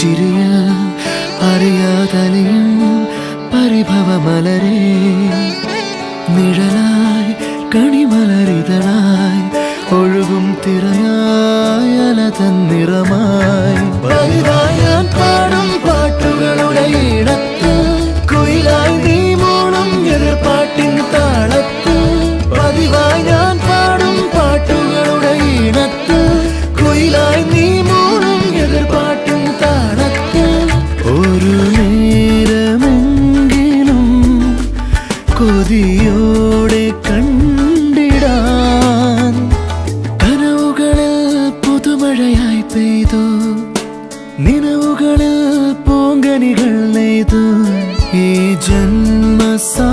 ചിരിയിൽ അറിയാതലിയും പരിഭവമലരേ നിഴലായി കണിമലരിതളായി ഒഴുകും തിരയായി അലതൻ നിറമായി പതിവായി ഞാൻ പാടും പാട്ടുകളുടെ ഇടത്ത് കുയിലായി നീ മൂളും എതിർപ്പാട്ടിൻ താളത്ത് പതിവായി ഞാൻ പാടും പാട്ടുകളുടെ ഇടത്ത് കുയിലായി നീ മൂളും എതിർപ്പാട്ടിൻ താളത്ത് ഒരു നേരമെങ്കിലും കൊതിയോടെ കണ്ടിടാൻ കനവുകളിൽ പുതുമഴയായി പെയ്തു നിലവുകളിൽ പൂങ്കനികൾ നെയ്തു ഈ ജന്മസാ